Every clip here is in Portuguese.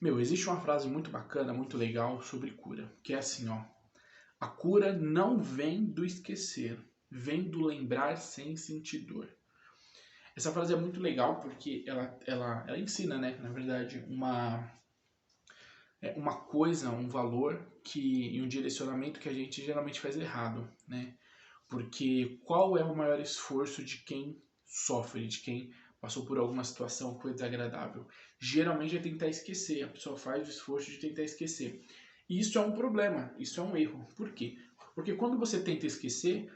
Existe uma frase muito bacana, muito legal sobre cura, que é assim, ó. A cura não vem do esquecer, vem do lembrar sem sentir dor. Essa frase é muito legal porque ela ensina, né, na verdade, uma coisa, um valor e um direcionamento que a gente geralmente faz errado, né? Porque qual é o maior esforço de quem sofre, de quem passou por alguma situação que foi desagradável? Geralmente é tentar esquecer, a pessoa faz o esforço de tentar esquecer. E isso é um problema, isso é um erro. Por quê? Porque quando você tenta esquecer,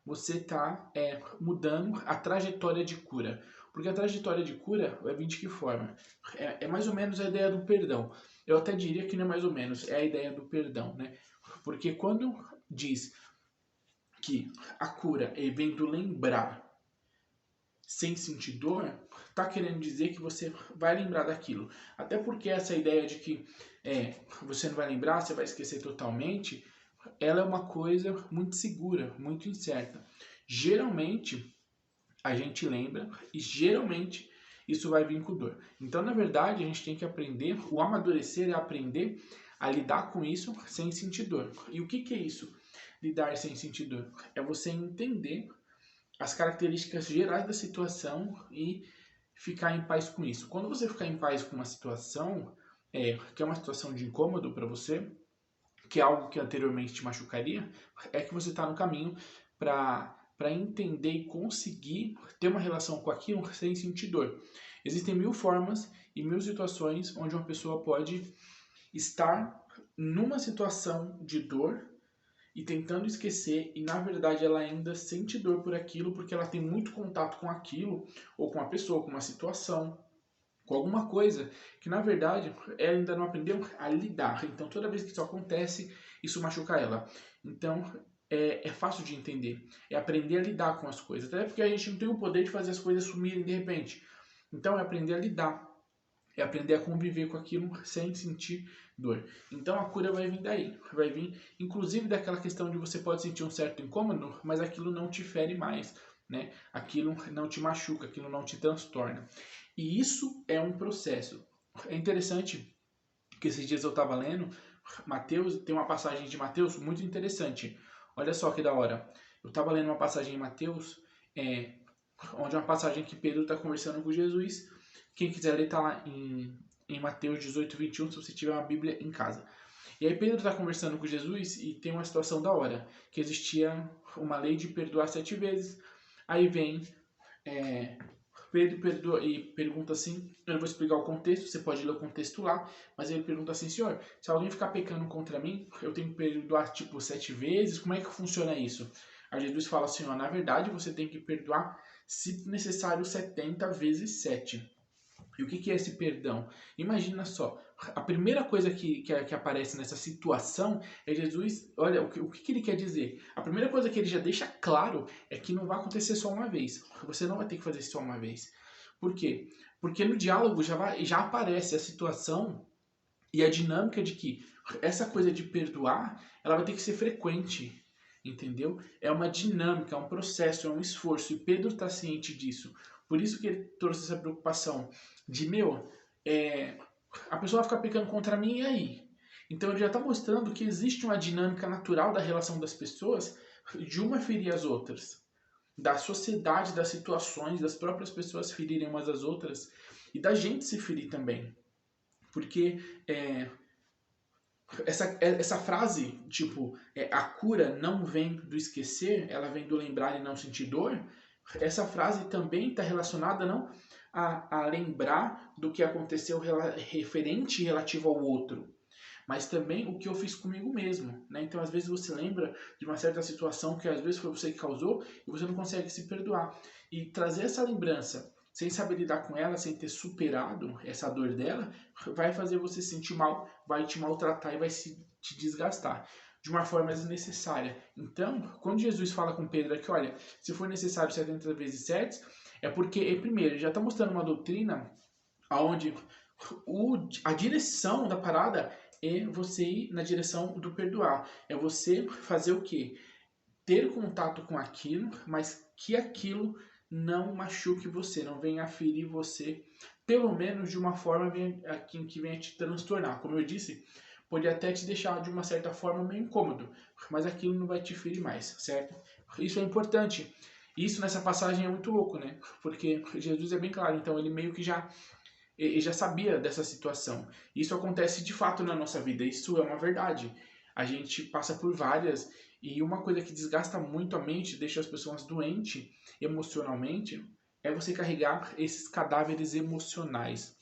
você está mudando a trajetória de cura. Porque a trajetória de cura vai vir de que forma? É mais ou menos a ideia do perdão. Eu até diria que não é mais ou menos, é a ideia do perdão, né? Porque quando diz que a cura vem do lembrar sem sentir dor, tá querendo dizer que você vai lembrar daquilo. Até porque essa ideia de que você não vai lembrar, você vai esquecer totalmente, ela é uma coisa muito segura, muito incerta. Geralmente, a gente lembra e geralmente isso vai vir com dor. Então, na verdade, a gente tem que aprender, o amadurecer é aprender a lidar com isso sem sentir dor. E o que é isso? Lidar sem sentir dor? É você entender as características gerais da situação e ficar em paz com isso. Quando você ficar em paz com uma situação, que é uma situação de incômodo para você, que é algo que anteriormente te machucaria, é que você está no caminho para entender e conseguir ter uma relação com aquilo sem sentir dor. Existem mil formas e mil situações onde uma pessoa pode estar numa situação de dor e tentando esquecer, e na verdade ela ainda sente dor por aquilo porque ela tem muito contato com aquilo, ou com a pessoa, com uma situação, com alguma coisa que na verdade ela ainda não aprendeu a lidar. Então toda vez que isso acontece, isso machuca ela. Então é fácil de entender, é aprender a lidar com as coisas, até porque a gente não tem o poder de fazer as coisas sumirem de repente. Então é aprender a lidar, é aprender a conviver com aquilo sem sentir dor. Então a cura vai vir daí, vai vir inclusive daquela questão de você pode sentir um certo incômodo, mas aquilo não te fere mais, né? Aquilo não te machuca, aquilo não te transtorna. E isso é um processo. É interessante que esses dias eu estava lendo, Mateus, tem uma passagem de Mateus muito interessante. Olha só que da hora. Eu estava lendo uma passagem em Mateus, onde é uma passagem que Pedro está conversando com Jesus. Quem quiser ler está lá em Mateus 18, 21, se você tiver uma Bíblia em casa. E aí Pedro está conversando com Jesus e tem uma situação da hora, que existia uma lei de perdoar 7 vezes. Aí vem Pedro perdoa e pergunta assim, eu não vou explicar o contexto, você pode ler o contexto lá, mas ele pergunta assim, senhor, se alguém ficar pecando contra mim, eu tenho que perdoar tipo 7 vezes, como é que funciona isso? Aí Jesus fala assim, ó, na verdade você tem que perdoar, se necessário, 70 vezes 7. E o que é esse perdão? Imagina só, a primeira coisa que aparece nessa situação é Jesus, olha, o que ele quer dizer? A primeira coisa que ele já deixa claro é que não vai acontecer só uma vez. Você não vai ter que fazer isso só uma vez. Por quê? Porque no diálogo já aparece a situação e a dinâmica de que essa coisa de perdoar, ela vai ter que ser frequente. Entendeu? É uma dinâmica, é um processo, é um esforço. E Pedro está ciente disso. Por isso que ele trouxe essa preocupação de, a pessoa vai ficar pecando contra mim e aí? Então ele já está mostrando que existe uma dinâmica natural da relação das pessoas de uma ferir as outras. Da sociedade, das situações, das próprias pessoas ferirem umas às outras e da gente se ferir também. Porque essa frase, tipo, a cura não vem do esquecer, ela vem do lembrar e não sentir dor, essa frase também está relacionada não a lembrar do que aconteceu referente e relativo ao outro, mas também o que eu fiz comigo mesmo, né? Então, às vezes você lembra de uma certa situação que às vezes foi você que causou e você não consegue se perdoar. E trazer essa lembrança sem saber lidar com ela, sem ter superado essa dor dela, vai fazer você se sentir mal, vai te maltratar e vai te desgastar de uma forma desnecessária. Então, quando Jesus fala com Pedro aqui, olha, se for necessário 70 vezes 7, é porque, primeiro, ele já está mostrando uma doutrina onde a direção da parada é você ir na direção do perdoar. É você fazer o quê? Ter contato com aquilo, mas que aquilo não machuque você, não venha ferir você, pelo menos de uma forma que venha te transtornar. Como eu disse, pode até te deixar de uma certa forma meio incômodo, mas aquilo não vai te ferir mais, certo? Isso é importante. Isso nessa passagem é muito louco, né? Porque Jesus é bem claro, então ele meio que ele já sabia dessa situação. Isso acontece de fato na nossa vida, isso é uma verdade. A gente passa por várias, e uma coisa que desgasta muito a mente, deixa as pessoas doentes emocionalmente, é você carregar esses cadáveres emocionais,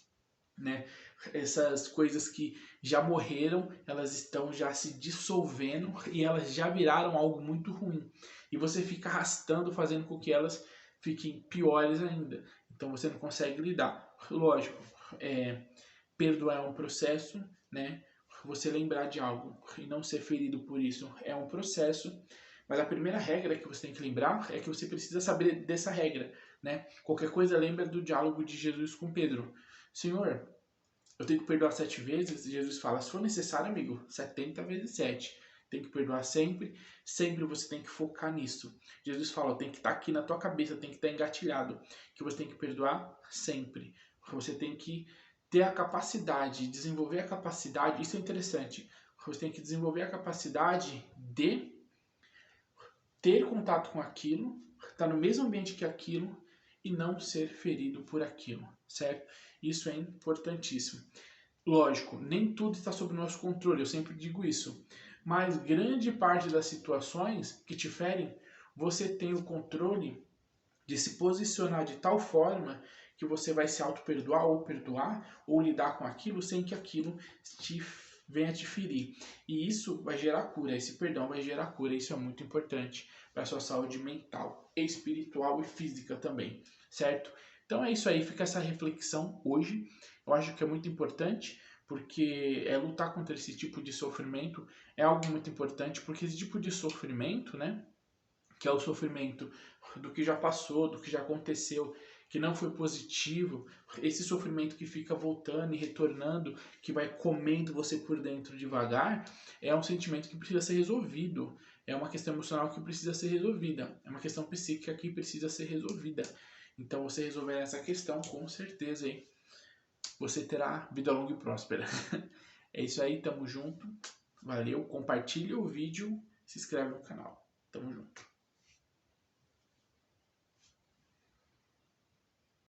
né? Essas coisas que já morreram, elas estão já se dissolvendo e elas já viraram algo muito ruim. E você fica arrastando, fazendo com que elas fiquem piores ainda. Então você não consegue lidar. Lógico, perdoar é um processo, né? Você lembrar de algo e não ser ferido por isso é um processo. Mas a primeira regra que você tem que lembrar é que você precisa saber dessa regra, né? Qualquer coisa lembra do diálogo de Jesus com Pedro. Senhor, eu tenho que perdoar 7 vezes? Jesus fala, se for necessário, amigo, 70 vezes 7. Tem que perdoar sempre, sempre você tem que focar nisso. Jesus fala, tem que estar aqui na tua cabeça, tem que estar engatilhado, que você tem que perdoar sempre. Você tem que ter a capacidade, desenvolver a capacidade, isso é interessante, você tem que desenvolver a capacidade de ter contato com aquilo, estar no mesmo ambiente que aquilo e não ser ferido por aquilo, certo? Isso é importantíssimo. Lógico, nem tudo está sob nosso controle, eu sempre digo isso. Mas grande parte das situações que te ferem, você tem o controle de se posicionar de tal forma que você vai se auto-perdoar ou perdoar ou lidar com aquilo sem que aquilo te venha te ferir. E isso vai gerar cura, esse perdão vai gerar cura, isso é muito importante para a sua saúde mental, espiritual e física também, certo? Então é isso aí, fica essa reflexão hoje. Eu acho que é muito importante, porque lutar contra esse tipo de sofrimento é algo muito importante, porque esse tipo de sofrimento, né, que é o sofrimento do que já passou, do que já aconteceu, que não foi positivo, esse sofrimento que fica voltando e retornando, que vai comendo você por dentro devagar, é um sentimento que precisa ser resolvido. É uma questão emocional que precisa ser resolvida. É uma questão psíquica que precisa ser resolvida. Então, você resolver essa questão, com certeza, aí, você terá vida longa e próspera. É isso aí, tamo junto. Valeu, compartilha o vídeo, se inscreve no canal. Tamo junto.